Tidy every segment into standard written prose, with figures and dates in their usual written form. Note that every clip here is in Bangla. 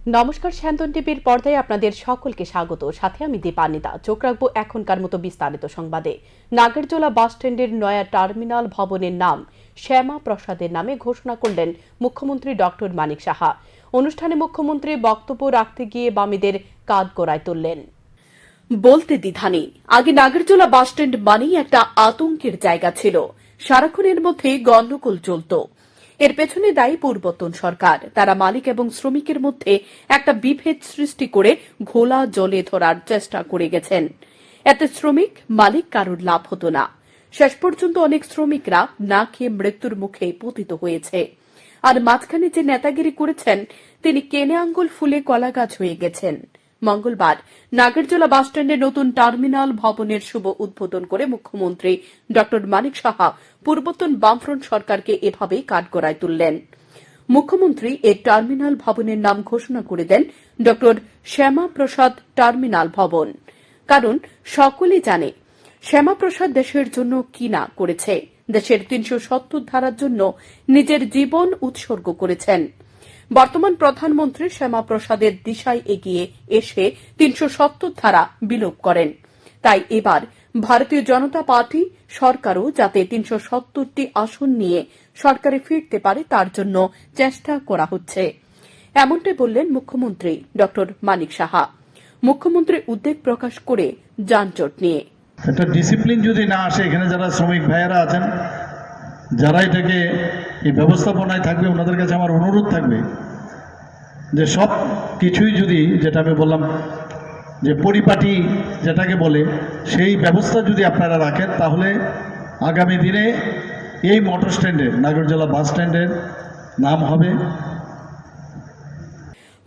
নমস্কার, স্যান্দন টিভির পর্দায় আপনাদের সকলকে স্বাগত। সাথে আমি দীপান্বিতা। চোখ রাখবো এখনকার মতো বিস্তারিত সংবাদে। নাগেরজোলা বাস স্ট্যান্ডের নয়া টার্মিনাল ভবনের নাম শ্যামা প্রসাদের নামে ঘোষণা করলেন মুখ্যমন্ত্রী ডক্টর মানিক সাহা। অনুষ্ঠানে মুখ্যমন্ত্রী বক্তব্য রাখতে গিয়ে বামেদের কাঠগড়ায় তুললেন। বলতে দ্বিধা নেই, আগে নাগেরজোলা বাস স্ট্যান্ড মানেই একটা আতঙ্কের জায়গা ছিল। সারাক্ষণের মধ্যে গন্ডগোল চলত। এর পেছনে দায়ী পূর্বতন সরকার। তারা মালিক এবং শ্রমিকের মধ্যে একটা বিভেদ সৃষ্টি করে ঘোলা জলে ধরার চেষ্টা করে গেছেন। এতে শ্রমিক মালিক কারোর লাভ হতো না। শেষ পর্যন্ত অনেক শ্রমিকরা না খেয়ে মৃত্যুর মুখে পতিত হয়েছে। আর মাঝখানে যে নেতাগিরি করেছেন তিনি কেনে আঙ্গুল ফুলে কলাগাছ হয়ে গেছেন। মঙ্গলবার নাগেরজোলা বাসস্ট্যান্ডে নতুন টার্মিনাল ভবনের শুভ উদ্বোধন করে মুখ্যমন্ত্রী ডক্টর মানিক সাহা পূর্বতন বামফ্রন্ট সরকারকে এভাবেই কাঠগড়ায় তুললেন। মুখ্যমন্ত্রী এই টার্মিনাল ভবনের নাম ঘোষণা করে দেন ডক্টর শ্যামা প্রসাদ টার্মিনাল ভবন। কারণ সকলেই জানে শ্যামা প্রসাদ দেশের জন্য কি না করেছে। দেশের ৩৭০ ধারার জন্য নিজের জীবন উৎসর্গ করেছেন। বর্তমান প্রধানমন্ত্রী শ্যামা প্রসাদের দিশায় এগিয়ে এসে ৩৭০ ধারা বিলোপ করেন। তাই এবার ভারতীয় জনতা পার্টি সরকারও যাতে ৩৭০টি আসন নিয়ে সরকারে ফিরতে পারে তার জন্য চেষ্টা করা হচ্ছে, এমনটাই বললেন মুখ্যমন্ত্রী ডক্টর মানিক সাহা। মুখ্যমন্ত্রী উদ্বেগ প্রকাশ করে যানজট নিয়ে, একটা ডিসিপ্লিন যদি না আসে, এখানে যারা শ্রমিক ভাইয়েরা আছেন, যারা এটাকে এই ব্যবস্থাপনায় থাকবে, ওনাদের কাছে আমার অনুরোধ থাকবে যে সব কিছুই যদি, যেটা আমি বললাম যে পরিপাটি যেটাকে বলে, সেই ব্যবস্থা যদি আপনারা রাখেন, তাহলে আগামী দিনে এই মোটর স্ট্যান্ডের, নাগেরজোলা বাস স্ট্যান্ডের নাম হবে।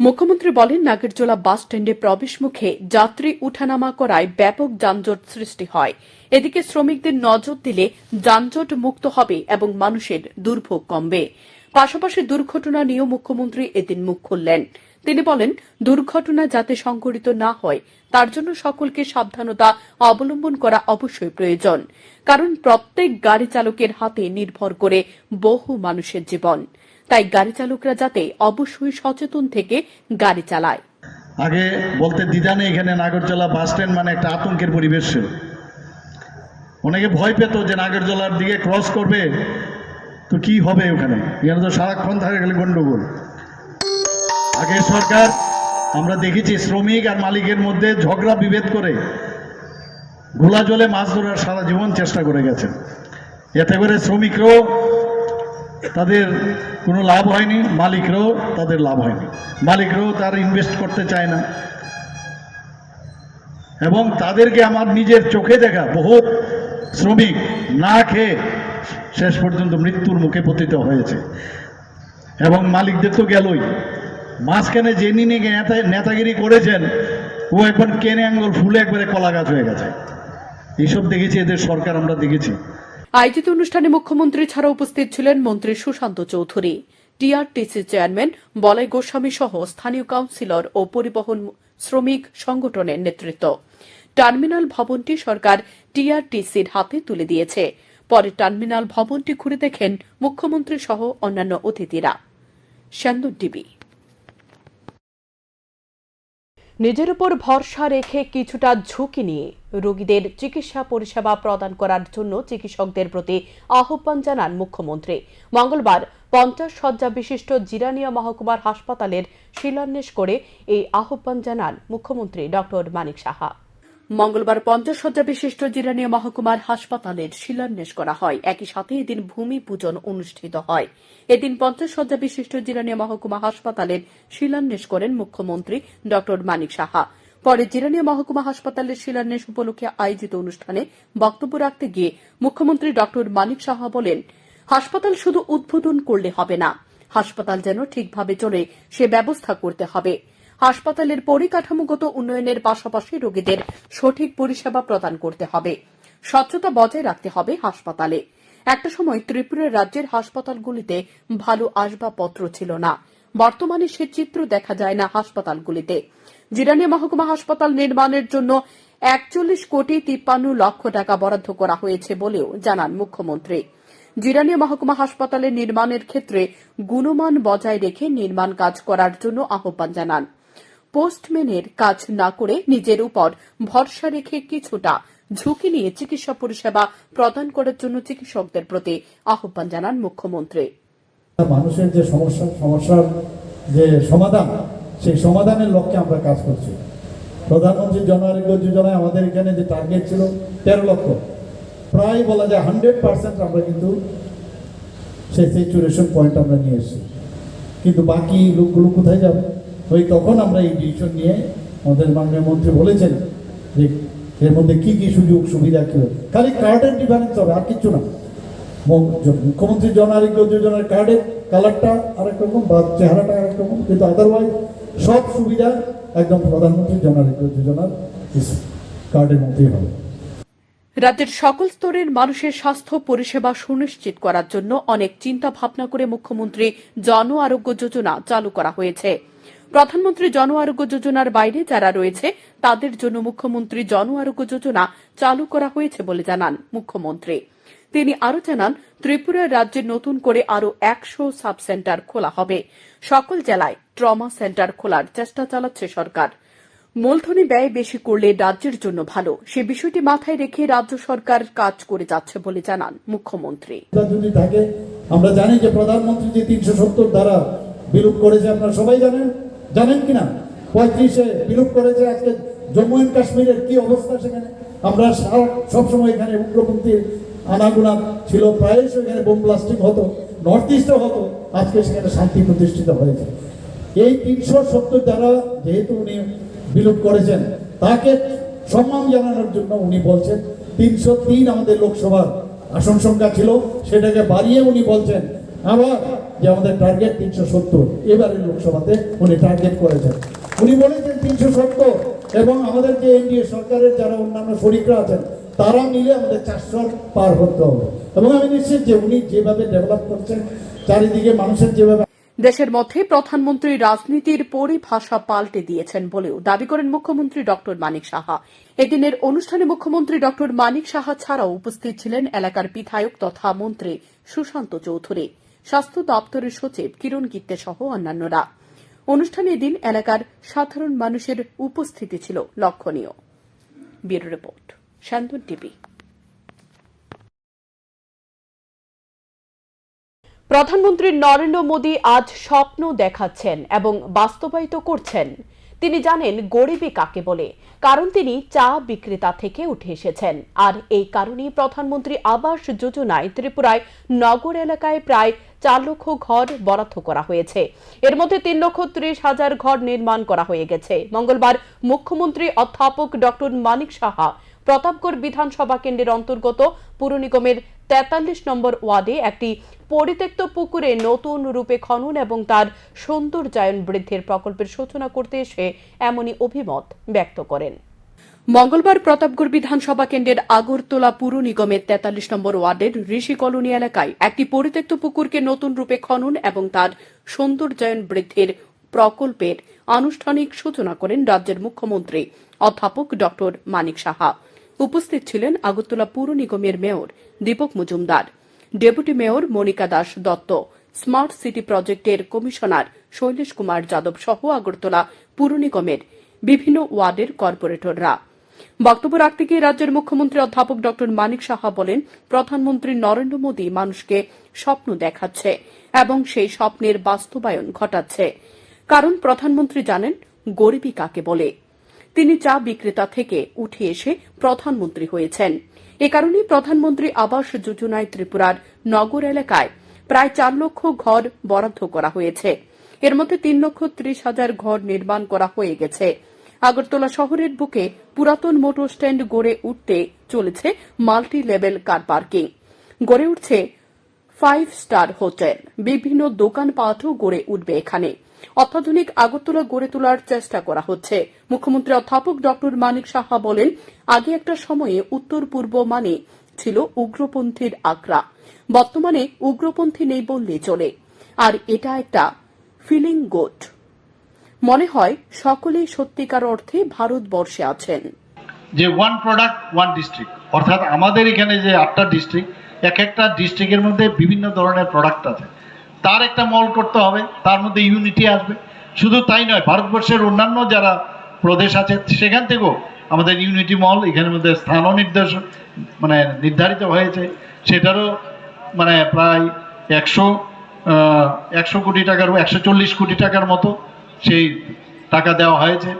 মুখ্যমন্ত্রী বলেন, নাগেরজোলা বাস স্ট্যান্ডে প্রবেশ মুখে যাত্রী উঠানামা করায় ব্যাপক যানজট সৃষ্টি হয়। এদিকে শ্রমিকদের নজর দিলে যানজট মুক্ত হবে এবং মানুষের দুর্ভোগ কমবে। পাশাপাশি দুর্ঘটনা নিয়েও মুখ্যমন্ত্রী এদিন মুখ খুললেন। তিনি বলেন, দুর্ঘটনা যাতে সংঘটিত না হয় তার জন্য সকলকে সাবধানতা অবলম্বন করা অবশ্যই প্রয়োজন। কারণ প্রত্যেক গাড়ি চালকের হাতে নির্ভর করে বহু মানুষের জীবন। তাই গাড়ি চালকরা যাতে অবশ্যই সচেতন থেকে গাড়ি চালায়। আগে বলতে দ্বিধা নেই, এখানে নাগেরজোলা বাস স্ট্যান্ড মানে একটা আতঙ্কের পরিবেশ ছিল। অনেকে ভয় পেত যে নাগেরজোলার দিকে ক্রস করবে তো কি হবে, ওখানে এখানে তো সারাক্ষণ থাকে গেলে গন্ডগোল। আগের সরকার আমরা দেখেছি শ্রমিক আর মালিকের মধ্যে ঝগড়া বিভেদ করে ঘোলা জলে মাছ ধরার সারা জীবন চেষ্টা করে গেছেন। এতে করে শ্রমিকরাও তাদের কোনো লাভ হয়নি, মালিকরাও তাদের লাভ হয়নি। মালিকরাও তার ইনভেস্ট করতে চায় না। এবং তাদেরকে আমার নিজের চোখে দেখা বহুত শ্রমিক না খেয়ে শেষ পর্যন্ত মৃত্যুর মুখে পতিত হয়েছে। এবং মালিকদের তো গেলই, মাঝখানে যে নিয়ে নেতাগিরি করেছেন ও এখন কেনে আঙ্গুল ফুলে একবারে কলা গাছ হয়ে গেছে। এইসব দেখেছি এদের সরকার, আমরা দেখেছি। আয়োজিত অনুষ্ঠানে মুখ্যমন্ত্রী ছাড়া উপস্থিত ছিলেন মন্ত্রী সুশান্ত চৌধুরী, টিআরটিসি চেয়ারম্যান বলাই গোস্বামী সহ স্থানীয় কাউন্সিলর ও পরিবহন শ্রমিক সংগঠনের নেতৃত্ব। টার্মিনাল ভবনটি সরকার টিআরটিসির হাতে তুলে দিয়েছে। পরে টার্মিনাল ভবনটি ঘুরে দেখেন মুখ্যমন্ত্রী সহ অন্যান্য অতিথিরা। স্যান্দন টিভি। নিজের উপর ভরসা রেখে কিছুটা ঝুঁকি নিয়ে রোগীদের চিকিৎসা পরিষেবা প্রদান করার জন্য চিকিৎসকদের প্রতি আহ্বান জানান মুখ্যমন্ত্রী। মঙ্গলবার 50 শয্যা বিশিষ্ট জিরানিয়া মহকুমার হাসপাতালের শিলান্যাস করে এই আহ্বান জানান মুখ্যমন্ত্রী ডক্টর মানিক সাহা। মঙ্গলবার 50 শয্যা বিশিষ্ট জিরানিয়া মহকুমার হাসপাতালের শিলান্যাস করা হয়। একই সাথে এদিন ভূমি পূজন অনুষ্ঠিত হয়। এদিন 50 শয্যা বিশিষ্ট জিরানিয়া মহকুমা হাসপাতালের শিলান্যাস করেন মুখ্যমন্ত্রী ডক্টর মানিক সাহা। পরে জিরানিয়া মহকুমা হাসপাতালের শিলান্যাস উপলক্ষে আয়োজিত অনুষ্ঠানে বক্তব্য রাখতে গিয়ে মুখ্যমন্ত্রী ডক্টর মানিক সাহা বলেন, হাসপাতাল শুধু উদ্বোধন করলে হবে না, হাসপাতাল যেন ঠিকভাবে চলে সে ব্যবস্থা করতে হবে। হাসপাতালের পরিকাঠামোগত উন্নয়নের পাশাপাশি রোগীদের সঠিক পরিষেবা প্রদান করতে হবে। স্বচ্ছতা বজায় রাখতে হবে হাসপাতালে। একটা সময় ত্রিপুরা রাজ্যের হাসপাতালগুলিতে ভালো আসবাবপত্র ছিল না। বর্তমানে সে চিত্র দেখা যায় না হাসপাতালগুলিতে। জিরানিয়া মহকুমা হাসপাতাল নির্মাণের জন্য 41 কোটি 53 লক্ষ টাকা বরাদ্দ করা হয়েছে বলেও জানান মুখ্যমন্ত্রী। জিরানিয়া মহকুমা হাসপাতালের নির্মাণের ক্ষেত্রে গুণমান বজায় রেখে নির্মাণ কাজ করার জন্য আহ্বান জানান। পোস্টম্যানের কাজ না করে নিজের উপর ভরসা রেখে কিছুটা ঝুঁকি নিয়ে চিকিৎসা পরিষেবা প্রদান করার জন্য চিকিৎসকদের প্রতি আহ্বান জানান মুখ্যমন্ত্রী। মানুষের যে সমস্যার যে সমাধান, সেই সমাধানের লক্ষ্যে আমরা কাজ করছি। প্রধানমন্ত্রী জন আরোগ্য যোজনায় আমাদের এখানে যে টার্গেট ছিল 13 লক্ষ, প্রায় বলা যায় 100% আমরা কিন্তু সেই স্যাচুরেশন পয়েন্ট আমরা নিয়ে এসেছি। কিন্তু বাকি লোকগুলো কোথায় যাবে? ওই তখন আমরা এই ডিসিশন নিয়ে আমাদের মাননীয় মন্ত্রী বলেছেন যে এর মধ্যে কি কি সুযোগ সুবিধা কি হবে, খালি কার্ডের ডিফারেন্স হবে, আর কিছু না। মুখ্যমন্ত্রী জন আরোগ্য যোজনার কার্ডের কালারটা আরেক রকম বা চেহারাটা আরেক রকম, কিন্তু আদারওয়াইজ সব সুবিধা একদম প্রধানমন্ত্রী জন আরোগ্য যোজনার কার্ডের মধ্যেই হবে। রাজ্যের সকল স্তরের মানুষের স্বাস্থ্য পরিষেবা সুনিশ্চিত করার জন্য অনেক চিন্তা ভাবনা করে মুখ্যমন্ত্রী জন আরোগ্য যোজনা চালু করা হয়েছে। প্রধানমন্ত্রী জন আরোগ্য যোজনার বাইরে যারা রয়েছে তাদের জন্য মুখ্যমন্ত্রী জন আরোগ্য যোজনা চালু করা হয়েছে বলে জানান মুখ্যমন্ত্রী। তিনি আরও জানান, ত্রিপুরার রাজ্যে নতুন করে আরও 100 সাব সেন্টার খোলা হবে। সকল জেলায় ট্রমা সেন্টার খোলার চেষ্টা চালাচ্ছে সরকার। মূলধনী ব্যয় বেশি করলে রাজ্যের জন্য ভালো, সে বিষয়টি মাথায় রেখে রাজ্য সরকার কাজ করে যাচ্ছে বলে জানান মুখ্যমন্ত্রী। যদি থাকে, আমরা জানি যে প্রধানমন্ত্রী যে 370 ধারা বিলুপ করেছে, আপনারা সবাই জানেন কিনা? 35-এ বিলুপ করেছে। আজকে জম্মু এন্ড কাশ্মীরের কি অবস্থা সেখানে? আমরা সবসময় এখানে উগ্রপন্থী আনাগুনা ছিল, প্রায়শ এখানে বোম ব্লাস্টিং হতো, নর্থ ইস্টে হতো। আজকে সেখানে শান্তি প্রতিষ্ঠিত হয়েছে। এই 370 ধারা যেহেতু উনি বিলুপ করেছেন, তাকে সম্মান জানানোর জন্য উনি বলছেন 303 আমাদের লোকসভার আসন সংখ্যা ছিল, সেটাকে বাড়িয়ে উনি বলছেন আবার যে আমাদের টার্গেট 370। এবারে লোকসভাতে উনি টার্গেট করেছেন, উনি বলেছেন 370, এবং আমাদের যে এনডিএ সরকারের যারা অন্যান্য শরিকরা আছেন তারা মিলে আমাদের 400 পার করতে হবে। এবং আমি নিশ্চিত যে উনি যেভাবে ডেভেলপ করছেন, চারিদিকে মানুষের যেভাবে দেশের মধ্যে প্রধানমন্ত্রী রাজনীতির পরিভাষা পাল্টে দিয়েছেন বলেও দাবি করেন মুখ্যমন্ত্রী ডক্টর মানিক সাহা। এদিনের অনুষ্ঠানে মুখ্যমন্ত্রী ডক্টর মানিক সাহা ছাড়াও উপস্থিত ছিলেন এলাকার বিধায়ক তথা মন্ত্রী সুশান্ত চৌধুরী, স্বাস্থ্য দপ্তরের সচিব কিরণ গিত্তে সহ অন্যান্যরা। অনুষ্ঠানে এদিন এলাকার সাধারণ মানুষের উপস্থিতি ছিল লক্ষণীয়। Bureau report, Shantan TV. প্রধানমন্ত্রী নরেন্দ্র মোদী আজ স্বপ্ন দেখাচ্ছেন এবং বাস্তবায়িত করছেন। তিনি জানেন গরিবী কাকে বলে, কারণ তিনি চা বিক্রেতা থেকে উঠে এসেছেন। আর এই কারণেই প্রধানমন্ত্রী আবাস যোজনায় ত্রিপুরায় নগর এলাকায় প্রায় 4 লক্ষ ঘর বরাদ্দ করা হয়েছে। এর মধ্যে 3,30,000 ঘর নির্মাণ করা হয়ে গেছে। মঙ্গলবার মুখ্যমন্ত্রী অধ্যাপক ডক্টর মানিক সাহা প্রতাপগড় বিধানসভা কেন্দ্রের অন্তর্গত পুর নিগমের 43 নম্বর ওয়ার্ডে একটি পরিত্যক্ত পুকুরে নতুন রূপে খনন এবং তার সৌন্দর্যায়ন বৃদ্ধির প্রকল্পের সূচনা করতে এসে এমনই অভিমত ব্যক্ত করেন। মঙ্গলবার প্রতাপগড় বিধানসভা কেন্দ্রের আগরতলা পুর নিগমের 43 নম্বর ওয়ার্ডের ঋষি কলোনি এলাকায় একটি পরিত্যক্ত পুকুরকে নতুন রূপে খনন এবং তার সৌন্দর্যায়ন বৃদ্ধির প্রকল্পের আনুষ্ঠানিক সূচনা করেন রাজ্যের মুখ্যমন্ত্রী অধ্যাপক ডক্টর মানিক সাহা। উপস্থিত ছিলেন আগরতলা পুর নিগমের mayor Dipak Majumdar, deputy mayor Monika Das Dutta, smart city প্রজেক্টের কমিশনার শৈলেশ কুমার যাদব সহ আগরতলা পুর নিগমের বিভিন্ন ওয়ার্ডের কর্পোরেটররা। বক্তব্য রাখতে গিয়ে রাজ্যের মুখ্যমন্ত্রী অধ্যাপক ডক্টর মানিক সাহা বলেন, প্রধানমন্ত্রী নরেন্দ্র মোদী মানুষকে স্বপ্ন দেখাচ্ছে এবং সেই স্বপ্নের বাস্তবায়ন ঘটাচ্ছে। কারণ প্রধানমন্ত্রী জানেন গরিবী কাকে বলে। তিনি চা বিক্রেতা থেকে উঠে এসে প্রধানমন্ত্রী হয়েছেন। এ কারণে প্রধানমন্ত্রী আবাস যোজনায় ত্রিপুরার নগর এলাকায় প্রায় 4 লক্ষ ঘর বরাদ্দ করা হয়েছে। এর মধ্যে 3,30,000 ঘর নির্মাণ করা হয়ে গেছে। আগরতলা শহরের বুকে পুরাতন মোটর স্ট্যান্ড গড়ে উঠতে চলেছে মাল্টি লেভেল কার পার্কিং, গড়ে উঠছে 5 স্টার হোটেল, বিভিন্ন দোকানপাটও গড়ে উঠবে এখানে। অত্যাধুনিক আগরতলা গড়ে তোলার চেষ্টা করা হচ্ছে। মুখ্যমন্ত্রী অধ্যাপক ডক্টর মানিক সাহা বলেন, আগে একটা সময়ে উত্তর পূর্ব মানে ছিল উগ্রপন্থীর আগ্রা, বর্তমানে উগ্রপন্থী নেই বললেই চলে। আর এটা একটা ফিলিং গুড, মনে হয় সকলেই সত্যিকার অর্থে ভারতবর্ষে আছেন। যে ওয়ান প্রোডাক্ট ওয়ান ডিস্ট্রিক্ট, অর্থাৎ আমাদের এখানে যে 8টা ডিস্ট্রিক্ট, এক একটা ডিস্ট্রিক্টের মধ্যে বিভিন্ন ধরনের প্রোডাক্ট আছে, তার একটা মল করতে হবে, তার মধ্যে ইউনিটি আসবে। শুধু তাই নয়, ভারতবর্ষের অন্যান্য যারা প্রদেশ আছে সেখান থেকেও আমাদের ইউনিটি মল এখানের মধ্যে স্থানও নির্ধারিত হয়েছে। সেটারও প্রায় 100 কোটি টাকার 140 কোটি টাকার মতো সেই টাকা দেওয়া হয়েছে।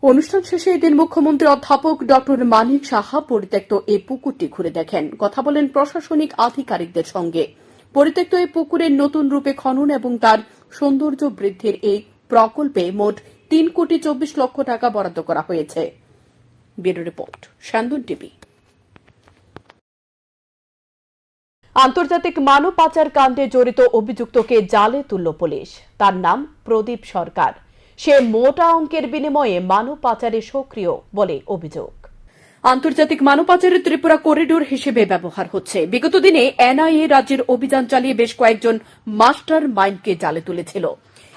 অনুষ্ঠান শেষে এদিন মুখ্যমন্ত্রী অধ্যাপক ডক্টর মানিক সাহা পরিত্যক্ত এই পুকুরটি ঘুরে দেখেন, কথা বলেন প্রশাসনিক আধিকারিকদের সঙ্গে। পরিত্যক্ত এই পুকুরের নতুন রূপে খনন এবং তার সৌন্দর্য বৃদ্ধির এই প্রকল্পে মোট 3,24,00,000 টাকা বরাদ্দ করা হয়েছে। Bureau report, Shantan TV. আন্তর্জাতিক মানব পাচার কাণ্ডে জড়িত অভিযুক্তকে জালে তুলল পুলিশ। তার নাম প্রদীপ সরকার। সে মোটা অঙ্কের বিনিময়ে মানব পাচারে সক্রিয় বলে অভিযোগ। আন্তর্জাতিক মানব পাচারের ত্রিপুরা করিডোর হিসেবে ব্যবহার হচ্ছে। বিগত দিনে এনআইএ রাজ্যের অভিযান চালিয়ে বেশ কয়েকজন মাস্টার মাইন্ডকে জালে তুলেছিল।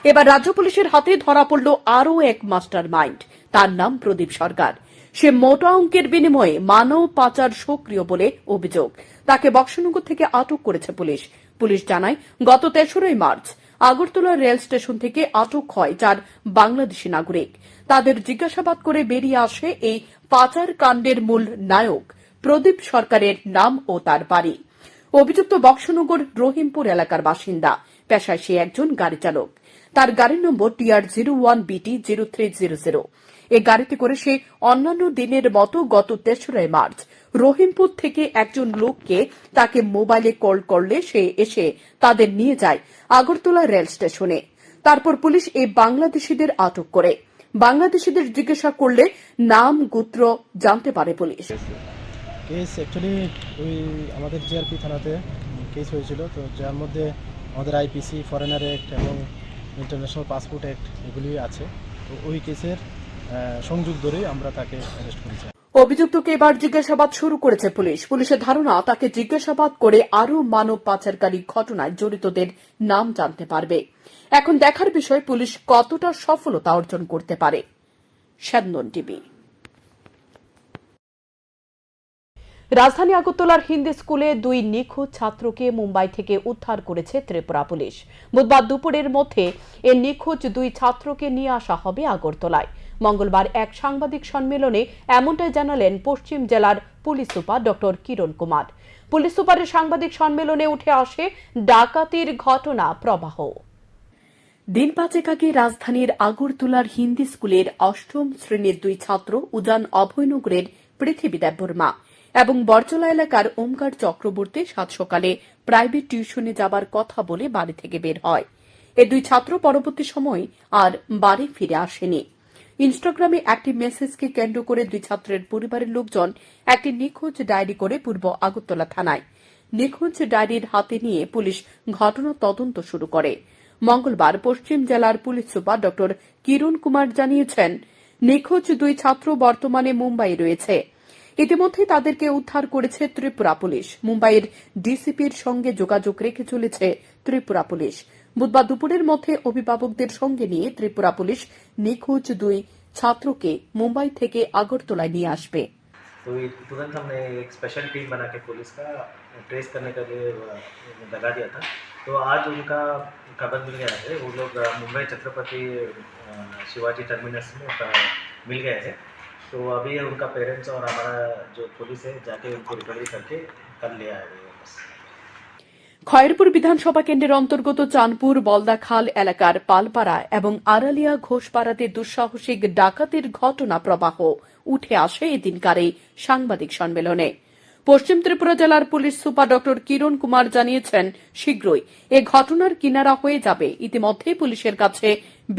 এবার রাজ্য পুলিশের হাতে ধরা পড়ল আরও এক মাস্টার মাইন্ড। তার নাম প্রদীপ সরকার। সে মোটা অঙ্কের বিনিময়ে মানব পাচার সক্রিয় বলে অভিযোগ। তাকে বক্সনগর থেকে আটক করেছে পুলিশ। পুলিশ জানায়, গত ৩রা মার্চ আগরতলা রেল স্টেশন থেকে আটক হয় 4 বাংলাদেশি নাগরিক। তাদের জিজ্ঞাসাবাদ করে বেরিয়ে আসে এই পাচার কাণ্ডের মূল নায়ক প্রদীপ সরকারের নাম ও তার বাড়ি। অভিযুক্ত বক্সনগর রহিমপুর এলাকার বাসিন্দা। পেশায় সে একজন গাড়ি চালক। তার গাড়ির নম্বর TR01BT0300। এই গাড়িতে করে সে অন্যান্য দিনের মতো গত ৩রা মার্চ রহিমপুর থেকে একজন লোককে তাকে মোবাইলে কল করলে সে এসে তাদের নিয়ে যায় আগরতলা রেল স্টেশনে। তারপর পুলিশ এই বাংলাদেশিদের আটক করে। বাংলাদেশিদের জিজ্ঞাসা করলে নাম গোত্র জানতে পারে পুলিশ। কেস অ্যাকচুয়ালি ওই আমাদের জিআরপি থানাতে কেস হয়েছিল, তো যার মধ্যে আমাদের আইপিসি, ফরেনার অ্যাক্ট এবং ইন্টারন্যাশনাল পাসপোর্ট অ্যাক্ট এগুলি আছে। তো ওই কেসের সংযোগ ধরেই আমরা তাকে অ্যারেস্ট করেছি। অভিযুক্তকে এবার জিজ্ঞাসাবাদ শুরু করেছে পুলিশ। পুলিশের ধারণা, তাকে জিজ্ঞাসাবাদ করে আরও মানব পাচারকারী ঘটনায় জড়িতদের নাম জানতে পারবে। এখন দেখার বিষয় পুলিশ কতটা সফলতা অর্জন করতে পারে। শান্তন টিভি। রাজধানী আগরতলার হিন্দি স্কুলে 2 নিখোঁজ ছাত্রকে মুম্বাই থেকে উদ্ধার করেছে ত্রিপুরা পুলিশ। বুধবার দুপুরের মধ্যে এই নিখোঁজ 2 ছাত্রকে নিয়ে আসা হবে আগরতলায়। মঙ্গলবার এক সাংবাদিক সম্মেলনে এমনটাই জানালেন পশ্চিম জেলার পুলিশ সুপার ডক্টর কিরণ কুমার। পুলিশ সুপারের সাংবাদিক সম্মেলনে উঠে আসে ডাকাতির ঘটনা প্রবাহ। দিন 5 আগে রাজধানীর আগরতলার হিন্দি স্কুলের 8ম শ্রেণীর 2 ছাত্র উজান অভয়নগরের পৃথিবী দেববর্মা এবং বরজলা এলাকার ওমকার চক্রবর্তী সাত সকালে প্রাইভেট টিউশনে যাবার কথা বলে বাড়ি থেকে বের হয়। এই 2 ছাত্র পরবর্তী সময় আর বাড়ি ফিরে আসেনি। ইনস্টাগ্রামে একটি মেসেজকে কেন্দ্র করে 2 ছাত্রের পরিবারের লোকজন একটি নিখোঁজ ডায়েরি করে পূর্ব আগরতলা থানায়। নিখোঁজ ডায়েরির হাতে নিয়ে পুলিশ ঘটনা তদন্ত শুরু করে। মঙ্গলবার পশ্চিম জেলার পুলিশ সুপার ডক্টর কিরণ কুমার জানিয়েছেন, নিখোঁজ 2 ছাত্র বর্তমানে মুম্বাই রয়েছে। ইতিমধ্যে তাদেরকে উদ্ধার করেছে ত্রিপুরা পুলিশ। মুম্বাইয়ের ডিসিপির সঙ্গে যোগাযোগ রেখে চলেছে ত্রিপুরা পুলিশ। বুধবার দুপুরের মধ্যে অভিভাবকদের সঙ্গে নিয়ে ত্রিপুরা পুলিশ নিখোঁজ 2 ছাত্রকে মুম্বাই থেকে আগরতলায় নিয়ে আসবে। तो तुरंत हमने एक स्पेशल टीम बना के पुलिस का ट्रेस करने के लिए लगा दिया था। तो आज उनका खबर मिल गया है, वो लोग मुंबई छत्रपति शिवाजी टर्मिनस में मिल गए हैं। तो अभी उनका पेरेंट्स और हमारा जो पुलिस है जाके उनको रिकवरी करके कल ले आए हैं। খয়েরপুর বিধানসভা কেন্দ্রের অন্তর্গত চাঁদপুর বলদাখাল এলাকার পালপাড়া এবং আড়ালিয়া ঘোষপাড়াতে দুঃসাহসিক ডাকাতির ঘটনা প্রবাহ উঠে আসে এদিনকার এই সাংবাদিক সম্মেলনে। পশ্চিম ত্রিপুরা জেলার পুলিশ সুপার ডক্টর কিরণ কুমার জানিয়েছেন, শীঘ্রই এ ঘটনার কিনারা হয়ে যাবে। ইতিমধ্যে পুলিশের কাছে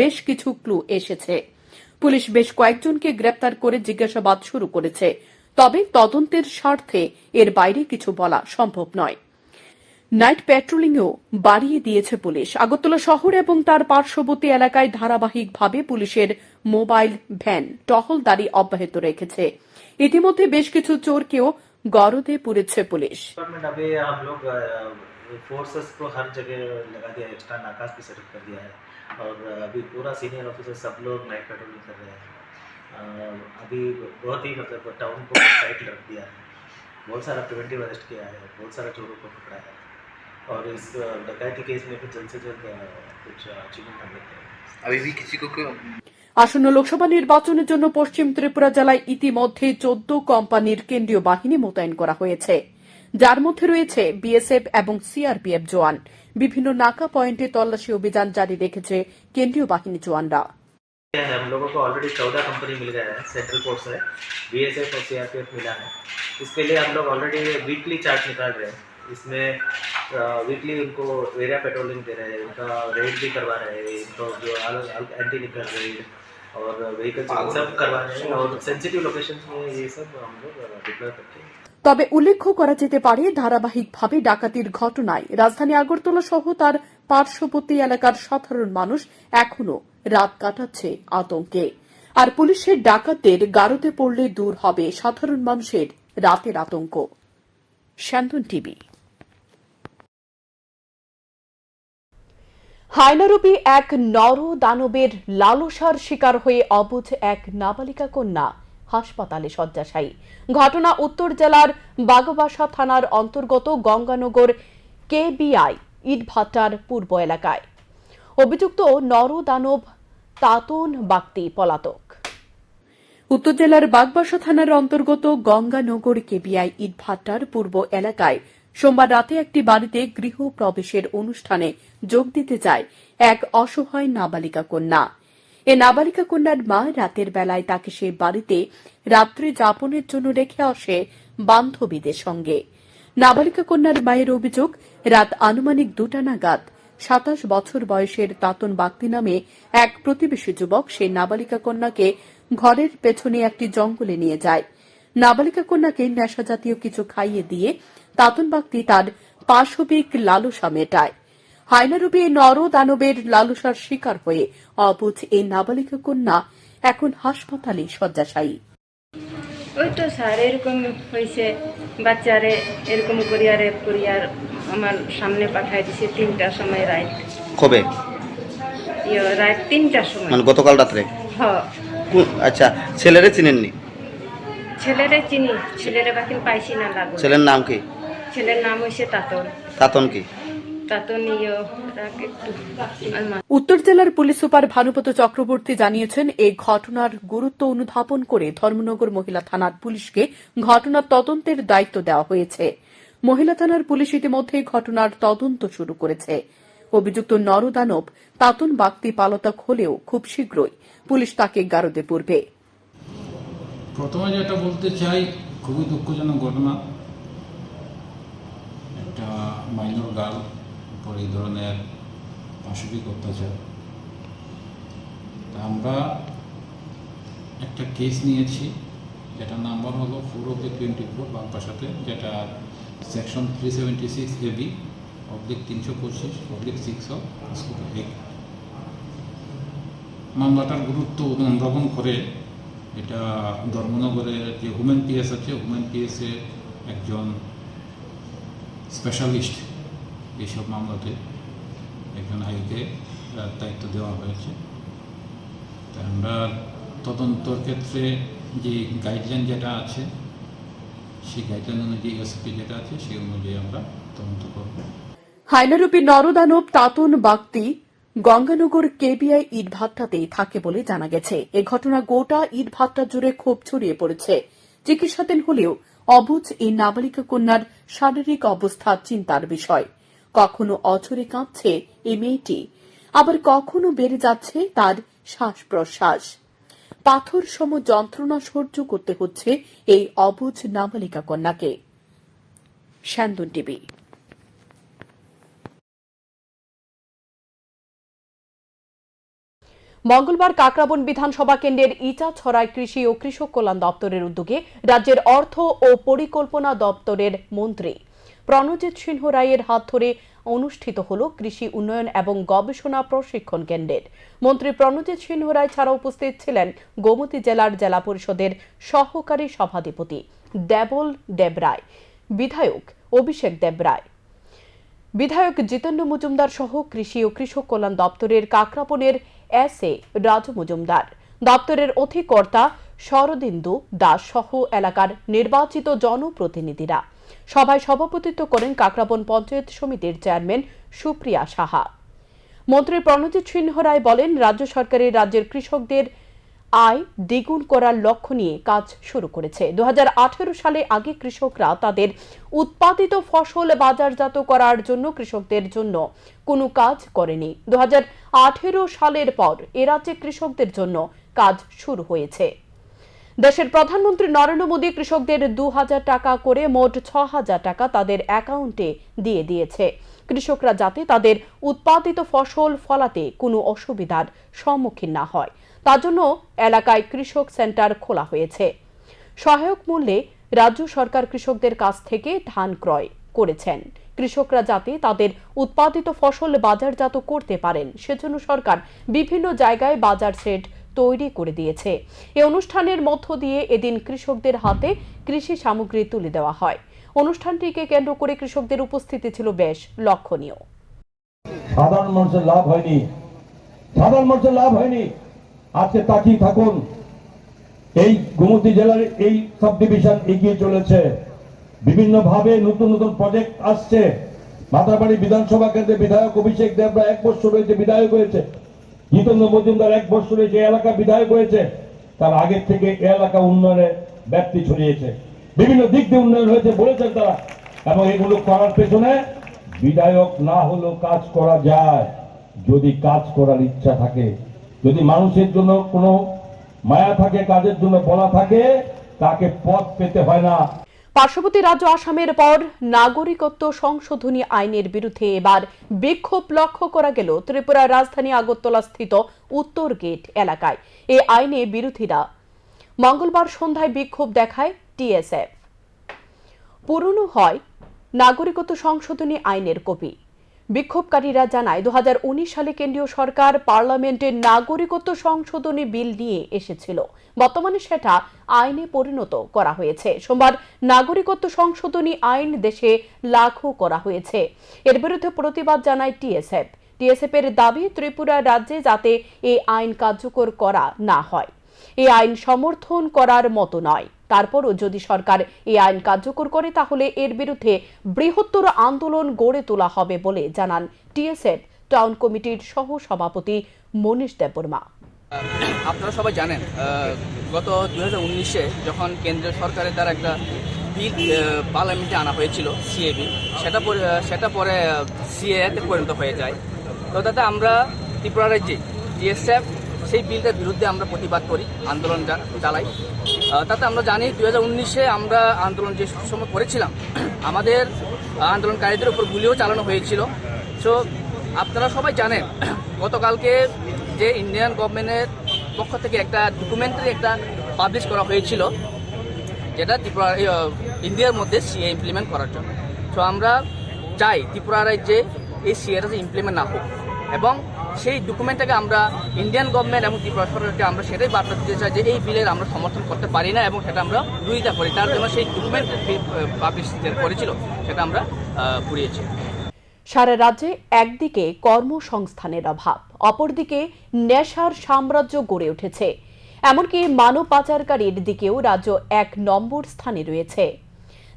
বেশ কিছু ক্লু এসেছে। পুলিশ বেশ কয়েকজনকে গ্রেপ্তার করে জিজ্ঞাসাবাদ শুরু করেছে। তবে তদন্তের স্বার্থে এর বাইরে কিছু বলা সম্ভব নয়। নাইট প্যাট্রোলিংও বাড়িয়ে দিয়েছে পুলিশ। আগরতলা শহর এবং তার পার্শ্ববর্তী এলাকায় ধারাবাহিকভাবে পুলিশের মোবাইল ভ্যান টহলদারি অব্যাহত রেখেছে। ইতিমধ্যে বেশ কিছু চোরকেও গরদে পুরেছে পুলিশ। अभी हम लोग फोर्सेस को हर जगह लगा दिया है, एक्स्ट्रा नाकास भी सेटअप कर दिया है और अभी पूरा सीनियर ऑफिसर सब लोग नाइट पेट्रोलिंग कर रहे हैं। अभी बहुत ही टाउन को टाइट रख दिया है, बहुत सारा प्रिवेंटिव अरेस्ट किया है, बहुत सारा चोरों को पकड़ा है और इस डकैती केस में भी जल्द से जल्द कुछ अचीवमेंट हम लेते हैं। अभी भी किसी को আসন্ন লোকসভা নির্বাচনের জন্য পশ্চিম ত্রিপুরা জেলায় ইতিমধ্যে 14 কোম্পানির কেন্দ্রীয় বাহিনী মোতায়েন করা হয়েছে, যার মধ্যে রয়েছে বিএসএফ এবং সিআরপিএফ জওয়ান। বিভিন্ন নাকা পয়েন্টে তল্লাশি অভিযান জারি রেখেছে কেন্দ্রীয় বাহিনী জওয়ানরা। हम लोगों को ऑलरेडी 14 कंपनी मिल गया है, सेंट्रल फोर्स है, बीएसएफ और सीआरपीएफ मिला है। इसके लिए हम लोग ऑलरेडी वीकली चार्ज निकाल रहे हैं। इसमें वीकली उनको एरिया पेट्रोलिंग दे रहे हैं, उनका रेड भी करवा रहे हैं, इनको जो एंटी लिकर रेड और व्हीकल सब करवा रहे हैं और सेंसिटिव लोकेशंस में ये सब हम लोग डिप्लॉय करते हैं। তবে উল্লেখ্য করা যেতে পারে, ধারাবাহিকভাবে ডাকাতির ঘটনায় রাজধানী আগরতলা সহ তার পার্শ্ববর্তী এলাকার সাধারণ মানুষ এখনো রাত কাটাচ্ছে আতঙ্কে। আর পুলিশের ডাকাতদের গারদে পড়লে দূর হবে সাধারণ মানুষের রাতের আতঙ্ক। শান্তন টিভি। হায়নারূপী এক নর দানবের লালসার শিকার হয়ে অবুঝ এক নাবালিকা কন্যা হাসপাতালে শয্যাশায়ী। ঘটনা উত্তর জেলার বাগবাসা থানার অন্তর্গত গঙ্গানগর কেবিআই ইটভাটার পূর্ব এলাকায়। অভিযুক্ত নর দানব তাতন বাগতি পলাতক। উত্তর জেলার বাগবাসা থানার অন্তর্গত গঙ্গানগর কেবিআই ইটভাটার পূর্ব এলাকায় সোমবার রাতে একটি বাড়িতে গৃহ প্রবেশের অনুষ্ঠানে যোগ দিতে যায় এক অসহায় নাবালিকা কন্যা। এ নাবালিকা কন্যার মা রাতের বেলায় তাকে সেই বাড়িতে রাত্রি যাপনের জন্য রেখে আসে বান্ধবীদের সঙ্গে। নাবালিকা কন্যার মায়ের অভিযোগ, রাত আনুমানিক 2টা নাগাদ 27 বছর বয়সের তাতন বাগতি নামে এক প্রতিবেশী যুবক সেই নাবালিকা কন্যাকে ঘরের পেছনে একটি জঙ্গলে নিয়ে যায়। নাবালিকা কন্যাকে নেশা জাতীয় কিছু খাইয়ে দিয়ে তাতন বাগতি তার পাশবিক লালসা মেটায়। হায়নারূপী নর দানবের লালসার শিকার হয়ে অবুঝ এই নাবালিকা কন্যা এখন হাসপাতালে শয্যাশায়ী। ওই তো স্যার এরকম হয়েছে, বাচ্চারে এরকম করিয়া রেপ করিয়ার আমার সামনে পাঠাই দিছে 3টার সময় রাত। কবে? রাত 3টার সময়, মানে গতকাল রাত্রে? হ্যাঁ। আচ্ছা, ছেলেরে চিনেননি? ছেলেরে চিনি, ছেলেরে বাকি পাইছি না লাগো। ছেলের নাম কি? ছেলের নাম হয়েছে তাতন। তাতন কি? তাতন উত্তর জেলার পুলিশ সুপার ভানুপত চক্রবর্তী জানিয়েছেন, এই ঘটনার গুরুত্ব অনুধাবন করে ধর্মনগর মহিলা থানার পুলিশকে ঘটনার তদন্তের দায়িত্ব দেওয়া হয়েছে। মহিলা থানার পুলিশ ইতিমধ্যে ঘটনার তদন্ত শুরু করেছে। অভিযুক্ত নরদানব তাতন বাগতি পলাতক হলেও খুব শীঘ্রই পুলিশ তাকে গারদে পড়বে। প্রথমে যেটা বলতে চাই, খুবই দুঃখজনক ঘটনা। একটা মাইনর গার্ল উপর এই ধরনের পাশবিক অত্যাচার। আমরা একটা কেস নিয়েছি, যেটার নাম্বার হলো 4/24 বাগবাসাতে, যেটা সেকশন 376 AB /325/6 মামলাটার গুরুত্ব অনুধাবন করে এটা ধর্মনগরের যে উমেন পিএস আছে, উমেন পিএসে একজন স্পেশালিস্ট এইসব মামলাতে একজন আইকে দায়িত্ব দেওয়া হয়েছে। তা আমরা তদন্তর ক্ষেত্রে যে গাইডলাইন যেটা আছে, সেই গাইডলাইন অনুযায়ী এসপি যেটা আছে সেই অনুযায়ী আমরা তদন্ত করব। হায়নারূপী নরদানব তাতন বাগতি গঙ্গানগর কেবিআই ইটভাটাতেই থাকে বলে জানা গেছে। এ ঘটনা গোটা ইটভাটা জুড়ে ক্ষোভ ছড়িয়ে পড়েছে। চিকিৎসাধীন হলেও অবুঝ এই নাবালিকা কন্যার শারীরিক অবস্থা চিন্তার বিষয়। কখনো অঝরে কাঁপছে এই মেয়েটি, আবার কখনো বেড়ে যাচ্ছে তার শ্বাস প্রশ্বাস। পাথর সম যন্ত্রণা সহ্য করতে হচ্ছে এই অবুঝ নাবালিকা কন্যাকে। শান্তন টিভি। মঙ্গলবার কাকরাবন বিধানসভা কেন্দ্রের ইটাছড়ায় কৃষি ও কৃষক কল্যাণ দপ্তরের উদ্যোগে রাজ্যের অর্থ ও পরিকল্পনা দপ্তরের মন্ত্রী প্রণজিৎ সিংহ রায়ের হাত ধরে অনুষ্ঠিত হল কৃষি উন্নয়ন এবং গবেষণা প্রশিক্ষণ কেন্দ্রের। মন্ত্রী প্রণজিৎ সিংহ রায় ছাড়া উপস্থিত ছিলেন গোমতী জেলার জেলা পরিষদের সহকারী সভাধিপতি দেবল দেবরায়, বিধায়ক অভিষেক দেবরায়, বিধায়ক জিতেন্দ্র মজুমদার সহ কৃষি ও কৃষক কল্যাণ দপ্তরের কাকরাবনের এসএ রাজু মজুমদার, দপ্তরের অধিকর্তা শরদিন্দু দাস সহ এলাকার নির্বাচিত জনপ্রতিনিধিরা। সভায় সভাপতিত্ব করেন কাকরাবন পঞ্চায়েত সমিতির চেয়ারম্যান সুপ্রিয়া সাহা। মন্ত্রী প্রণজিৎ সিংহ রায় বলেন, রাজ্য সরকারের রাজ্যের কৃষকদের আয় দ্বিগুণ করার লক্ষ্য নিয়ে কাজ শুরু করেছে। 2018 সালে আগে কৃষকরা তাদের উৎপাদিত ফসল বাজারজাত করার জন্য কৃষকদের জন্য কোনো কাজ করেনি। 2018 সালের পর এ রাজ্যে কৃষকদের জন্য কাজ শুরু হয়েছে। দেশের প্রধানমন্ত্রী নরেন্দ্র মোদী কৃষকদের 2000 টাকা করে মোট 6000 টাকা তাদের অ্যাকাউন্টে দিয়ে দিয়েছে, কৃষকরা যাতে তাদের উৎপাদিত ফসল ফলাতে কোনো অসুবিধার সম্মুখীন না হয় তার জন্য এলাকায় কৃষক সেন্টার খোলা হয়েছে। সহায়ক মূল্যে রাজ্য সরকার কৃষকদের কাছ থেকে ধান ক্রয় করেছেন। কৃষকরা যাতে তাদের উৎপাদিত ফসল বাজারজাত করতে পারেন সেজন্য সরকার বিভিন্ন জায়গায় বাজার সেট তৈরি করে দিয়েছে। এই অনুষ্ঠানের মধ্য দিয়ে এদিন কৃষকদের হাতে কৃষি সামগ্রী তুলে দেওয়া হয়। অনুষ্ঠানটিকে কেন্দ্র করে কৃষকদের উপস্থিতি ছিল বেশ লক্ষণীয়। সাধারণ মানুষের লাভ হয়নি। আজকে তাকিয়ে থাকুন, এই গোমতী জেলার এই সাব ডিভিশন এগিয়ে চলেছে, বিভিন্ন ভাবে নতুন নতুন প্রজেক্ট আসছে। মাতারবাড়ি বিধানসভা কেন্দ্রে বিধায়ক অভিষেক দেবরা 1 বছর হয়েছে বিধায়ক হয়েছে, জিতেন্দ্র মজুমদার 1 বছর হয়েছে এলাকা বিধায়ক হয়েছে। তার আগের থেকে এলাকা উন্নয়নের ব্যাপ্তি ছড়িয়েছে, বিভিন্ন দিক দিয়ে উন্নয়ন হয়েছে বলেছেন তারা। এবং এগুলো করার পেছনে বিধায়ক না হলেও কাজ করা যায়, যদি কাজ করার ইচ্ছা থাকে, যদি মানুষের জন্য কোনো মায়া থাকে, কাজের জন্য বলা থাকে, তাকে পথ পেতে হয় না। পার্শ্ববর্তী রাজ্য আসামের পর নাগরিকত্ব সংশোধনী আইনের বিরুদ্ধে এবার বিক্ষোভ লক্ষ্য করা গেল ত্রিপুরার রাজধানী আগরতলা স্থিত উত্তর গেট এলাকায়। এই আইনে বিরোধীরা মঙ্গলবার সন্ধ্যায় বিক্ষোভ দেখায় টিএসএফ। পুরনো হয় নাগরিকত্ব সংশোধনী আইনের কপি। বিক্ষোভকারীরা জানায় 2019 সালে কেন্দ্রীয় সরকার পার্লামেন্টে নাগরিকত্ব সংশোধনী বিল নিয়ে এসেছিল, বর্তমানে সেটা আইনে পরিণত করা হয়েছে। সোমবার নাগরিকত্ব সংশোধনী আইন দেশে লাগু করা হয়েছে। এর বিরুদ্ধে প্রতিবাদ জানায় টিএসএফ এর দাবি ত্রিপুরা রাজ্যে যাতে এই আইন কার্যকর করা না হয়। এই আইন সমর্থন করার মতো নয়, তারপরও যদি সরকার এই আইন কার্যকর করে তাহলে এর বিরুদ্ধে বৃহত্তর আন্দোলন গড়ে তোলা হবে বলে জানান টিএসএফ টাউন কমিটির সহ সভাপতি মনীষ দেববর্মা। আপনারা সবাই জানেন, গত 2019-এ যখন কেন্দ্রীয় সরকারের দ্বারা একটা বিল পার্লামেন্টে আনা হয়েছিল সিএ বিল, সেটা পরে সিএতে পরিণত হয়ে যায়। তো তাতে আমরা ত্রিপুরা রাজ্যে টিএসএফ সেই বিলটার বিরুদ্ধে আমরা প্রতিবাদ করি, আন্দোলন চালাই। তাতে আমরা জানি 2019-এ আমরা আন্দোলন যে সময় করেছিলাম, আমাদের আন্দোলনকারীদের উপর গুলিও চালানো হয়েছিল। সো আপনারা সবাই জানেন, গতকালকে যে ইন্ডিয়ান গভর্নমেন্টের পক্ষ থেকে একটা ডকুমেন্টারি একটা পাবলিশ করা হয়েছিল, যেটা ত্রিপুরা ইন্ডিয়ার মধ্যে সিএ ইমপ্লিমেন্ট করার জন্য। সো আমরা চাই ত্রিপুরা রাজ্যে এই সিএটা ইমপ্লিমেন্ট না হোক, এবং সেই ডকুমেন্টটাকে আমরা ইন্ডিয়ান গভর্নমেন্ট এবং ত্রিপুরা সরকারকে আমরা সেটাই বার্তা দিতে চাই যে এই বিলের আমরা সমর্থন করতে পারি না এবং সেটা আমরা বিরোধিতা করি। তার জন্য সেই ডকুমেন্ট পাবলিশ করেছিল সেটা আমরা পুড়িয়েছি। সারা রাজ্যে একদিকে কর্মসংস্থানের অভাব, অপরদিকে নেশার সাম্রাজ্য গড়ে উঠেছে। এমনকি মানব পাচারকারীর দিকেও রাজ্য 1 নম্বর স্থানে রয়েছে।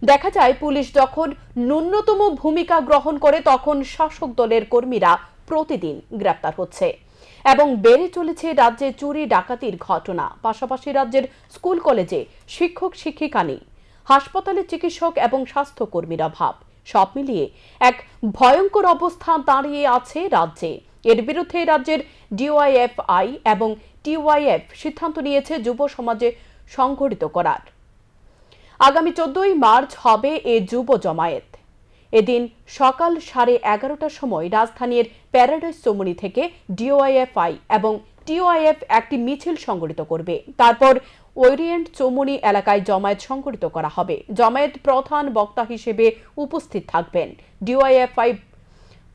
দেখা যায় পুলিশ যখন ন্যূনতম ভূমিকা গ্রহণ করে তখন শাসক দলের কর্মীরা প্রতিদিন গ্রেপ্তার হচ্ছে এবং বেড়ে চলেছে রাজ্যে চুরি ডাকাতির ঘটনা। পাশাপাশি রাজ্যের স্কুল কলেজে শিক্ষক শিক্ষিকা নেই, হাসপাতালে চিকিৎসক এবং স্বাস্থ্যকর্মীর অভাব। সব মিলিয়ে এক ভয়ঙ্কর অবস্থান দাঁড়িয়ে আছে রাজ্যে। এর বিরুদ্ধে রাজ্যের ডিওয়াইএফআই এবং টিওয়াইএফ সিদ্ধান্ত নিয়েছে যুব সমাজে সংগঠিত করার। আগামী 14ই মার্চ হবে এ যুব জমায়েত। এদিন সকাল 11:30টার সময় রাজধানীর প্যারাডাইস চৌমুহনী থেকে ডিওয়াইএফআই এবং টিওআইএফ একটি মিছিল সংগঠিত করবে। তারপর ওরিয়েন্ট চৌমুহনী এলাকায় জমায়েত সংগঠিত করা হবে। জমায়েত প্রধান বক্তা হিসেবে উপস্থিত থাকবেন ডিওয়াইএফআই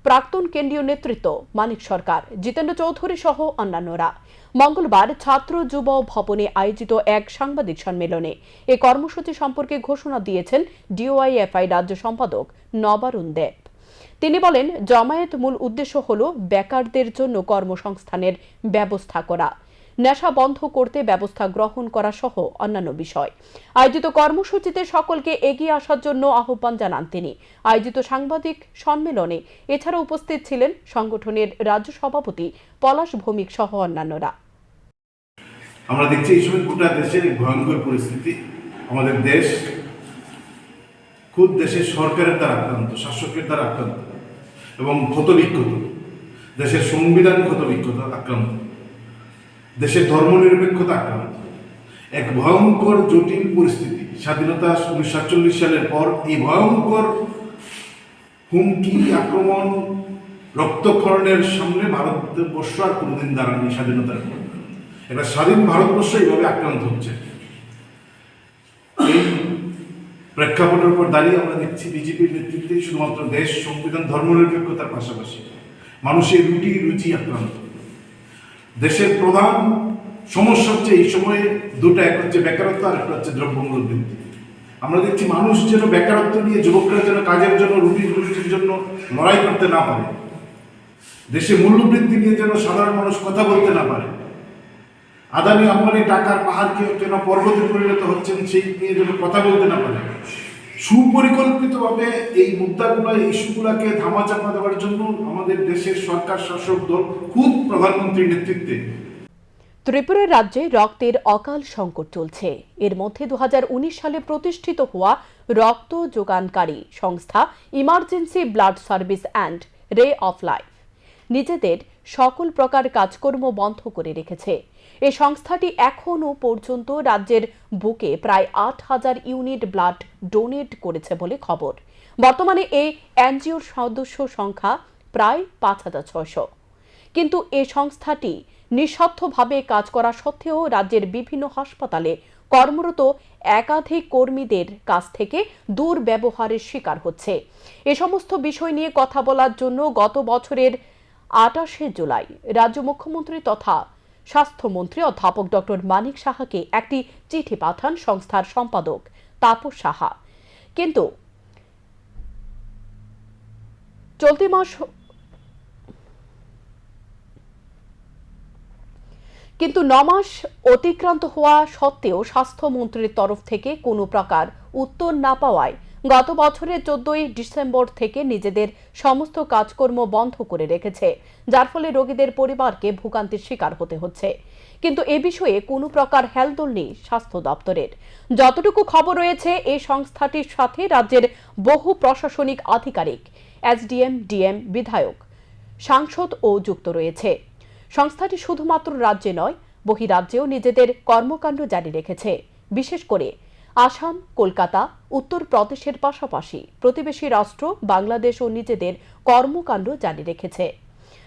প্রাক্তন কেন্দ্রীয় নেতৃত্ব মানিক সরকার, জিতেন্দ্র চৌধুরী সহ অন্যান্যরা। মঙ্গলবার ছাত্র যুব ভবনে আয়োজিত এক সাংবাদিক সম্মেলনে এ কর্মসূচি সম্পর্কে ঘোষণা দিয়েছেন ডিওয়াইএফআই রাজ্য সম্পাদক নবারুণ দেব। তিনি বলেন, জমায়েত মূল উদ্দেশ্য হল বেকারদের জন্য কর্মসংস্থানের ব্যবস্থা করা। নেশা বন্ধ করতে ব্যবস্থা গ্রহণ করা সহ অন্যান্য বিষয়। আয়োজিত কর্মসূচিতে সকলকে এগিয়ে আসার জন্য আহ্বান জানান তিনি। আয়োজিত সাংবাদিক সম্মেলনে এছাড়া উপস্থিত ছিলেন সংগঠনের রাজ্য সভাপতি পলাশ ভৌমিক সহ অন্যান্যরা। আমরা দেখছি এই সময় গোটা দেশের ভয়ঙ্কর পরিস্থিতি। আমাদের দেশ খুব দেশের সরকারের দ্বারা আক্রান্ত, শাসকের দ্বারা আক্রান্ত এবং ক্ষতবিক্ষত, দেশের সংবিধান ক্ষতবিক্ষত, আক্রান্ত, দেশের ধর্মনিরপেক্ষতা আক্রান্ত, এক ভয়ঙ্কর জটিল পরিস্থিতি। স্বাধীনতা 1947 সালের পর এই ভয়ঙ্কর হুমকি, আক্রমণ, রক্তক্ষরণের সামনে ভারতবর্ষ আর কোনোদিন দাঁড়ায়নি। স্বাধীনতার একটা স্বাধীন ভারতবর্ষ এইভাবে আক্রান্ত হচ্ছে। এই প্রেক্ষাপটের উপর দাঁড়িয়ে আমরা দেখছি বিজেপির নেতৃত্বে শুধুমাত্র দেশ, সংবিধান, ধর্মনিরপেক্ষতার পাশাপাশি মানুষের রুচি আক্রান্ত। দেশের প্রধান সমস্যা হচ্ছে এই সময়ে দুটো, এক হচ্ছে বেকারত্ব আর একটা হচ্ছে দ্রব্যমূল্য বৃদ্ধি। আমরা দেখছি মানুষ যেন বেকারত্ব নিয়ে, যুবকরা যেন কাজের জন্য, রুটির জন্য লড়াই করতে না পারে, দেশে মূল্যবৃদ্ধি নিয়ে যেন সাধারণ মানুষ কথা বলতে না পারে, আদানি আম্বানি টাকার পাহাড়কে যেন পর্বতে পরিণত হচ্ছেন সেই নিয়ে যেন কথা বলতে না পারে। সুপরিকল্পিতভাবে এই মুদ্রাগুলো, এই ইস্যুগুলোকে ধামাচাপা দেওয়ার জন্য আমাদের দেশের সরকার শাসক দল খুদ প্রধানমন্ত্রীর নেতৃত্বে। ত্রিপুরার রাজ্যে রক্তের অকাল সংকট চলছে। এর মধ্যে 2019 সালে প্রতিষ্ঠিত হওয়া রক্ত যোগানকারী সংস্থা ইমার্জেন্সি ব্লাড সার্ভিস অ্যান্ড রে অফ লাইফ নিজেদের সকল প্রকার কাজকর্ম বন্ধ করে রেখেছে। এই সংস্থাটি এখনও পর্যন্ত রাজ্যের বুকে প্রায় 8,000 ইউনিট ব্লাড ডোনেট করেছে বলে খবর। বর্তমানে এই এনজিওর সদস্য সংখ্যা প্রায় 5,600। কিন্তু এই সংস্থাটি নিঃস্বার্থভাবে কাজ করা সত্ত্বেও রাজ্যের বিভিন্ন হাসপাতালে কর্মরত একাধিক কর্মীদের কাছ থেকে দুর্ব্যবহারের শিকার হচ্ছে। এ সমস্ত বিষয় নিয়ে কথা বলার জন্য গত বছরের 28শে জুলাই রাজ্য মুখ্যমন্ত্রী তথা স্বাস্থ্যমন্ত্রী অধ্যাপক ডক্টর মানিক সাহাকে একটি চিঠি পাঠান সংস্থার সম্পাদক তাপস সাহা। কিন্তু চলতি মাস কিন্তু 9 মাস অতিক্রান্ত হওয়া সত্ত্বেও স্বাস্থ্যমন্ত্রীর তরফ থেকে কোনো প্রকার উত্তর না পাওয়ায় গত বছরের 14ই ডিসেম্বর থেকে নিজেদের সমস্ত কাজকর্ম বন্ধ করে রেখেছে, যার ফলে রোগীদের পরিবারকে ভোগান্তির শিকার হতে হচ্ছে। কিন্তু এ বিষয়ে কোনো প্রকার হেলদোল নেই স্বাস্থ্য দপ্তরের। যতটুকু খবর রয়েছে, এই সংস্থাটির সাথে রাজ্যের বহু প্রশাসনিক আধিকারিক, এসডিএম, ডিএম, বিধায়ক, সাংসদ ও যুক্ত রয়েছে। সংস্থাটি শুধুমাত্র রাজ্যে নয়, বহিরাজ্যেও নিজেদের কর্মকাণ্ড জারি রেখেছে। বিশেষ করে আসাম, কলকাতা, উত্তরপ্রদেশের পাশাপাশি প্রতিবেশী রাষ্ট্র বাংলাদেশও নিজেদের কর্মকাণ্ড জারি রেখেছে।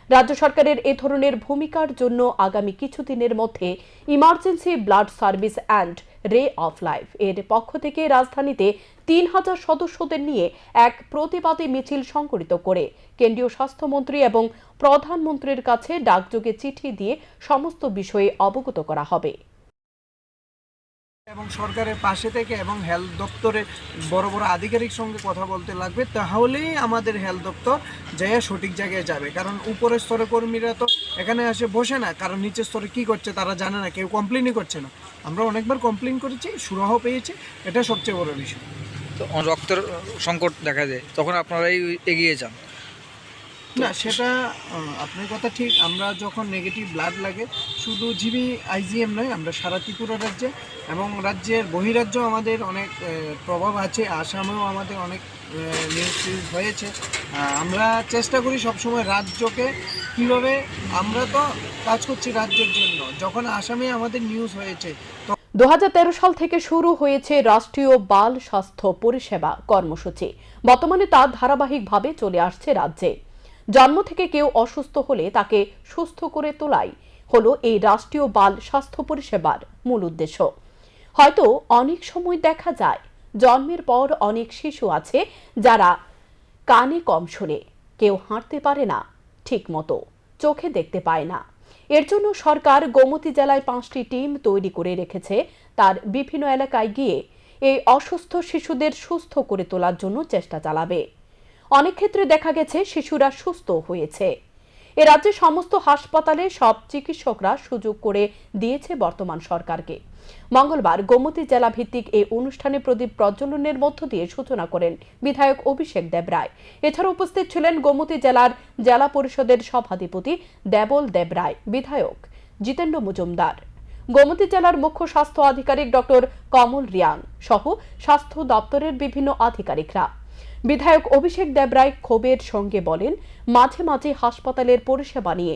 রাজ্য সরকারের এ ধরনের ভূমিকার জন্য আগামী কিছুদিনের মধ্যে ইমার্জেন্সি ব্লাড সার্ভিস অ্যান্ড রে অফ লাইফ এর পক্ষ থেকে রাজধানীতে 3,000 সদস্যদের নিয়ে এক প্রতিবাদী মিছিল সংগঠিত করে কেন্দ্রীয় স্বাস্থ্যমন্ত্রী এবং প্রধানমন্ত্রীর কাছে ডাকযোগে চিঠি দিয়ে সমস্ত বিষয়ে অবগত করা হবে। এবং সরকারের পাশে থেকে এবং হেলথ দপ্তরের বড় বড় আধিকারিক সঙ্গে কথা বলতে লাগবে, তাহলেই আমাদের হেলথ দপ্তর যায় সঠিক জায়গায় যাবে। কারণ উপরের স্তরে কর্মীরা তো এখানে এসে বসে না, কারণ নিচের স্তরে কী করছে তারা জানে না, কেউ কমপ্লেনই করছে না। আমরা অনেকবার কমপ্লেন করেছি, সুরাহ পেয়েছি, এটা সবচেয়ে বড় বিষয়। তো রক্তের সংকট দেখা যায়, তখন আপনারাই এগিয়ে যান না? সেটা আপনার কথা ঠিক। আমরা যখন নেগেটিভ ব্লাড লাগে, শুধু জিবি আইজিএম নয়, আমরা সারা ত্রিপুরা রাজ্যে এবং রাজ্যের বহিরাজ্য আমাদের অনেক প্রভাব আছে। আসামেও আমাদের অনেক নিউজ হয়েছে। আমরা চেষ্টা করি সবসময় রাজ্যকে কীভাবে, আমরা তো কাজ করছি রাজ্যের জন্য। যখন আসামে আমাদের নিউজ হয়েছে, 2013 সাল থেকে শুরু হয়েছে রাষ্ট্রীয় বাল স্বাস্থ্য পরিষেবা কর্মসূচি। বর্তমানে তা ধারাবাহিকভাবে চলে আসছে রাজ্যে। জন্ম থেকে কেউ অসুস্থ হলে তাকে সুস্থ করে তোলাই হলো এই রাষ্ট্রীয় বাল স্বাস্থ্য পরিষেবার মূল উদ্দেশ্য। হয়তো অনেক সময় দেখা যায় জন্মের পর অনেক শিশু আছে যারা কানে কম শোনে, কেউ হাঁটতে পারে না ঠিক মতো, চোখে দেখতে পায় না। এর জন্য সরকার গোমতী জেলায় 5টি টিম তৈরি করে রেখেছে। তার বিভিন্ন এলাকায় গিয়ে এই অসুস্থ শিশুদের সুস্থ করে তোলার জন্য চেষ্টা চালাবে। অনেক ক্ষেত্রে দেখা গেছে শিশুরা সুস্থ হয়েছে। এ রাজ্যে সমস্ত হাসপাতালে সব চিকিৎসকরা সুযোগ করে দিয়েছে বর্তমান সরকারকে। মঙ্গলবার গোমতী জেলা ভিত্তিক এই অনুষ্ঠানে প্রদীপ প্রজ্বলনের মধ্য দিয়ে সূচনা করেন বিধায়ক অভিষেক দেবরায়। এছাড়া উপস্থিত ছিলেন গোমতী জেলার জেলা পরিষদের সভাধিপতি দেবল দেবরায়, বিধায়ক জিতেন্দ্র মজুমদার, গোমতী জেলার মুখ্য স্বাস্থ্য আধিকারিক ডক্টর কমল রিয়াং সহ স্বাস্থ্য দপ্তরের বিভিন্ন আধিকারিকরা। বিধায়ক অভিষেক দেবরায় ক্ষোভের সঙ্গে বলেন, মাঝে মাঝে হাসপাতালের পরিষেবা নিয়ে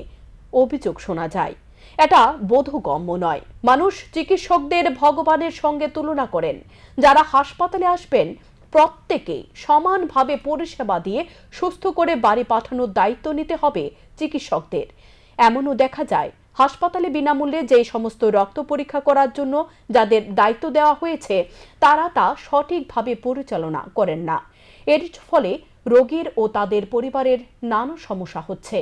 অভিযোগ শোনা যায়, এটা বোধগম্য নয়। মানুষ চিকিৎসকদের ভগবানের সঙ্গে তুলনা করেন। যারা হাসপাতালে আসবেন প্রত্যেকে সমানভাবে পরিষেবা দিয়ে সুস্থ করে বাড়ি পাঠানোর দায়িত্ব নিতে হবে চিকিৎসকদের। এমনও দেখা যায় হাসপাতালে বিনামূল্যে যে সমস্ত রক্ত পরীক্ষা করার জন্য যাদের দায়িত্ব দেওয়া হয়েছে তারা তা সঠিকভাবে পরিচালনা করেন না। এর ফলে রোগীর ও তাদের পরিবারের নানা সমস্যা হচ্ছে।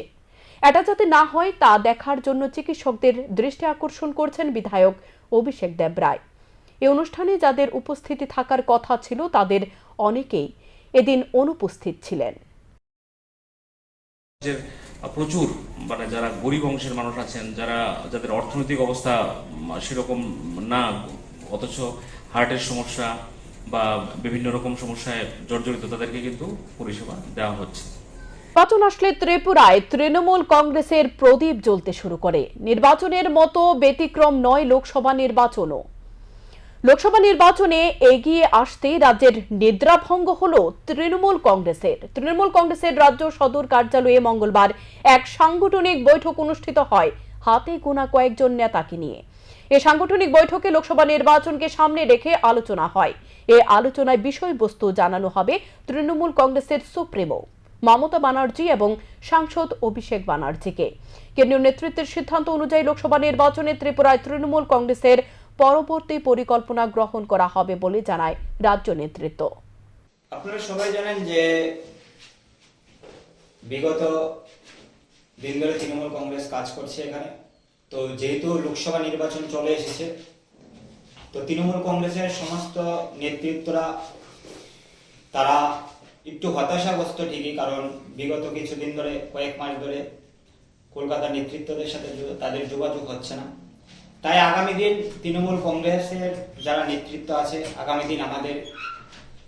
এটা যাতে না হয় তা দেখার জন্য চিকিৎসকদের দৃষ্টি আকর্ষণ করছেন বিধায়ক অভিষেক দেবরায়। এই অনুষ্ঠানে যাদের উপস্থিতি থাকার কথা ছিল তাদের অনেকেই এদিন অনুপস্থিত ছিলেন। প্রচুর যারা গরিব অংশের মানুষ আছেন, যাদের অর্থনৈতিক অবস্থা সেরকম না, অথচ হার্টের সমস্যা বা বিভিন্ন রকম সমস্যায় জর্জরিত, তাদেরকে কিন্তু পরিষেবা দেওয়া হচ্ছে। নির্বাচন আসলে ত্রিপুরায় তৃণমূল কংগ্রেসের প্রদীপ জ্বলতে শুরু করে। নির্বাচনের মতো ব্যতিক্রম নয় লোকসভা নির্বাচনও। লোকসভা নির্বাচনে এগিয়ে আসতে রাজ্যের নিদ্রাভঙ্গ হল তৃণমূল কংগ্রেসের রাজ্য সদর কার্যালয়ে মঙ্গলবার এক সাংগঠনিক বৈঠক অনুষ্ঠিত হয় হাতে গোনা কয়েকজন নেতাকে নিয়ে। এই সাংগঠনিক বৈঠকে লোকসভা নির্বাচনকে সামনে রেখে আলোচনা হয়। এই আলোচনায় বিষয়বস্তু জানানো হবে তৃণমূল কংগ্রেসের সুপ্রিমো মমতা ব্যানার্জি এবং সাংসদ অভিষেক ব্যানার্জিকে। কেন্দ্রীয় নেতৃত্বের সিদ্ধান্ত অনুযায়ী লোকসভা নির্বাচনে ত্রিপুরায় তৃণমূল কংগ্রেসের পরবর্তী পরিকল্পনা গ্রহণ করা হবে বলে জানায় রাজ্য নেতৃত্ব। আপনারা সবাই জানেন যে বিগত দিন ধরে তৃণমূল কংগ্রেস কাজ করছে এখানে। তো যেহেতু লোকসভা নির্বাচন চলে এসেছে, তো তৃণমূল কংগ্রেসের সমস্ত নেতৃত্বরা তারা একটু হতাশাগ্রস্ত ঠিকই, কারণ বিগত কিছুদিন ধরে, কয়েক মাস ধরে কলকাতার নেতৃত্বদের সাথে তাদের যোগাযোগ হচ্ছে না। তাই আগামী দিন তৃণমূল কংগ্রেসের যারা নেতৃত্ব আছে, আগামী দিন আমাদের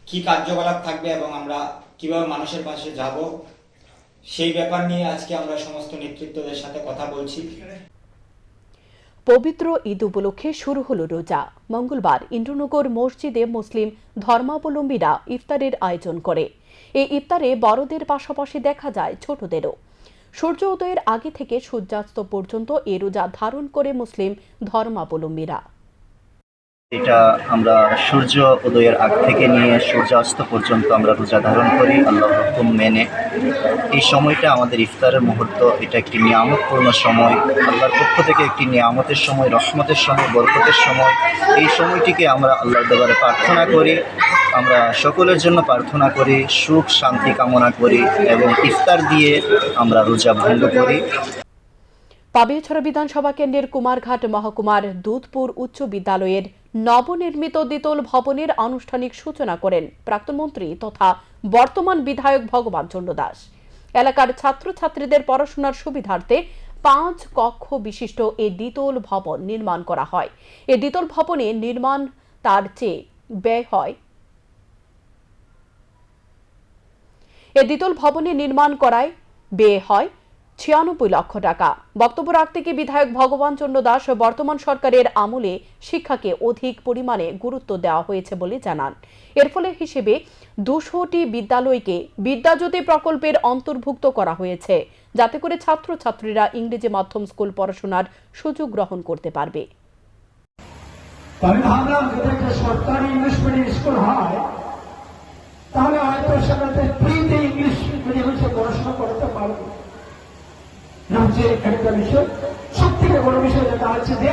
কি কার্যকলাপ থাকবে এবং আমরা কিভাবে মানুষের পাশে যাব, সেই ব্যাপার নিয়ে আজকে আমরা সমস্ত নেতৃত্বদের সাথে কথা বলছি। পবিত্র ঈদ উপলক্ষে শুরু হলো রোজা। মঙ্গলবার ইন্দ্রনগর মসজিদে মুসলিম ধর্মাবলম্বীরা ইফতারের আয়োজন করে। এই ইফতারে বড়দের পাশাপাশি দেখা যায় ছোটদেরও। সূর্য উদয়ের আগে থেকে সূর্যাস্ত পর্যন্ত এই রোজা ধারণ করে মুসলিম ধর্মাবলম্বীরা। এটা আমরা সূর্য উদয়ের আগ থেকে নিয়ে সূর্যাস্ত পর্যন্ত আমরা রোজা ধারণ করি আল্লাহর হুকুম মেনে। এই সময়টা আমাদের ইফতারের মুহূর্ত, এটা একটি নিয়ামতপূর্ণ সময়, আল্লাহর পক্ষ থেকে একটি নিয়ামতের সময়, রহমতের সময়, বরকতের সময়। এই সময়টিকে আমরা আল্লাহর দরবারে প্রার্থনা করি, আমরা সকলের জন্য প্রার্থনা করি, সুখ শান্তি কামনা করি এবং ইফতার দিয়ে আমরা রোজা ভঙ্গ করি। পাবিয়াছড়া বিধানসভা কেন্দ্রের কুমারঘাট মহকুমার দুধপুর উচ্চ বিদ্যালয়ের নবনির্মিত দ্বিতল ভবনের আনুষ্ঠানিক সূচনা করেন প্রাক্তন মন্ত্রী তথা বর্তমান বিধায়ক ভগবান চন্দ্র দাস। এলাকার ছাত্রছাত্রীদের পড়াশোনার সুবিধার্থে 5 কক্ষ বিশিষ্ট এই দ্বিতল ভবন নির্মাণ করা হয়। এই দ্বিতল ভবনে নির্মাণ তার চেয়ে ব্যয় হয় ব্যয় হয় 96 লক্ষ টাকা। বক্তব্য রাখতে গিয়ে বিধায়ক ভগবান চন্দ্র দাস বর্তমান সরকারের আমলে শিক্ষাকে অধিক পরিমাণে গুরুত্ব দেওয়া হয়েছে বলে জানান। এর ফলে হিসেবে 200টি বিদ্যালয়কে বিদ্যাজ্যোতি প্রকল্পের অন্তর্ভুক্ত করা হয়েছে, যাতে করে ছাত্রছাত্রীরা ইংরেজি মাধ্যম স্কুল পড়াশোনার সুযোগ গ্রহণ করতে পারবে। সরকারি ইংলিশ মিডিয়াম স্কুল হয় তাহলে হয়তো সেটাতে ফ্রিতে ইংলিশ মিডিয়ামে পড়াশোনা করতে পারবে। রাজ্যের একটা বিষয়, সব থেকে বড় বিষয় যেটা হচ্ছে যে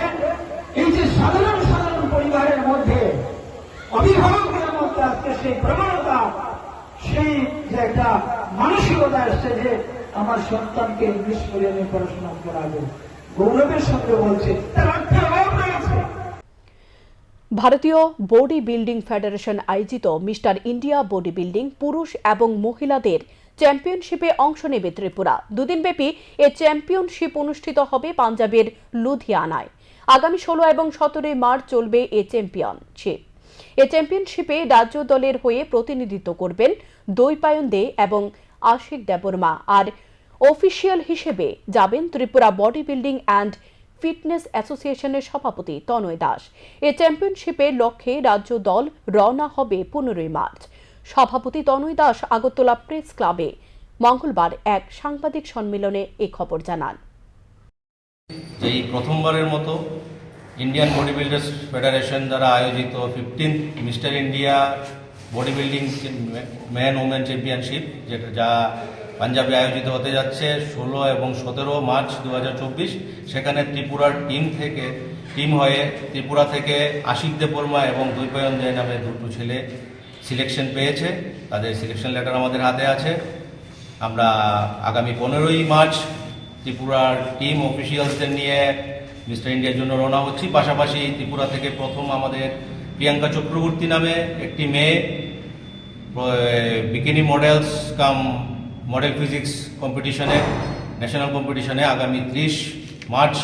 এই যে সাধারণ পরিবারের মধ্যে, অভিভাবকদের মধ্যে আজকে সেই প্রবণতা, সেই যে একটা মানসিকতা আসছে যে আমার সন্তানকে ইংলিশ মিডিয়ামে পড়াশোনা করাবে, গৌরবের সঙ্গে বলছে তার অর্থের অভাব রয়েছে। ভারতীয় বডি বিল্ডিং ফেডারেশন আয়োজিত মিস্টার ইন্ডিয়া বডি বিল্ডিং পুরুষ এবং মহিলাদের চ্যাম্পিয়নশিপে অংশ নেবে ত্রিপুরা। দুদিনব্যাপী এ চ্যাম্পিয়নশিপ অনুষ্ঠিত হবে পাঞ্জাবের লুধিয়ানায়। আগামী 16 এবং 17 মার্চ চলবে এ চ্যাম্পিয়নশিপ। এ চ্যাম্পিয়নশিপে রাজ্য দলের হয়ে প্রতিনিধিত্ব করবেন দৈপায়ন দে এবং আশিক দেববর্মা, আর অফিসিয়াল হিসেবে যাবেন Tripura body building and fitness অ্যাসোসিয়েশনের সভাপতি তনয় দাস। এ চ্যাম্পিয়নশিপের লক্ষ্যে রাজ্য দল রওনা হবে 15 মার্চ। সভাপতি তনয় দাস আগরতলা প্রেস ক্লাবে মঙ্গলবার এক সাংবাদিক সম্মেলনে এ খবর জানান। এই প্রথমবারের মতো ইন্ডিয়ান বডি বিল্ডার্স ফেডারেশন দ্বারা আয়োজিত 15th mister India body building man women championship, যা পাঞ্জাবে আয়োজিত হতে যাচ্ছে 16 এবং 17 মার্চ 2024। সেখানে ত্রিপুরার টিম হয়ে ত্রিপুরা থেকে আশিক দেববর্মা এবং দৈপায়ন দে নামে দুটো ছেলে সিলেকশন পেয়েছে। তাদের সিলেকশন লেটার আমাদের হাতে আছে। আমরা আগামী 15ই মার্চ ত্রিপুরার টিম অফিসিয়ালসদের নিয়ে মিস্টার ইন্ডিয়ার জন্য রওনা হচ্ছি। পাশাপাশি ত্রিপুরা থেকে প্রথম আমাদের প্রিয়াঙ্কা চক্রবর্তী নামে একটি মেয়ে বিকিনি মডেলস কাম মডেল ফিজিক্স কম্পিটিশনে, ন্যাশনাল কম্পিটিশনে আগামী 30 মার্চ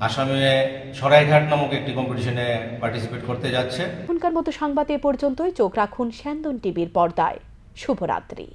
আসামে সরাইঘাট নামক একটি কম্পিটিশনে পার্টিসিপেট করতে যাচ্ছে। এখনকার মতো সংবাদ এ পর্যন্তই। চোখ রাখুন স্যান্দন টিভির পর্দায়। শুভরাত্রি।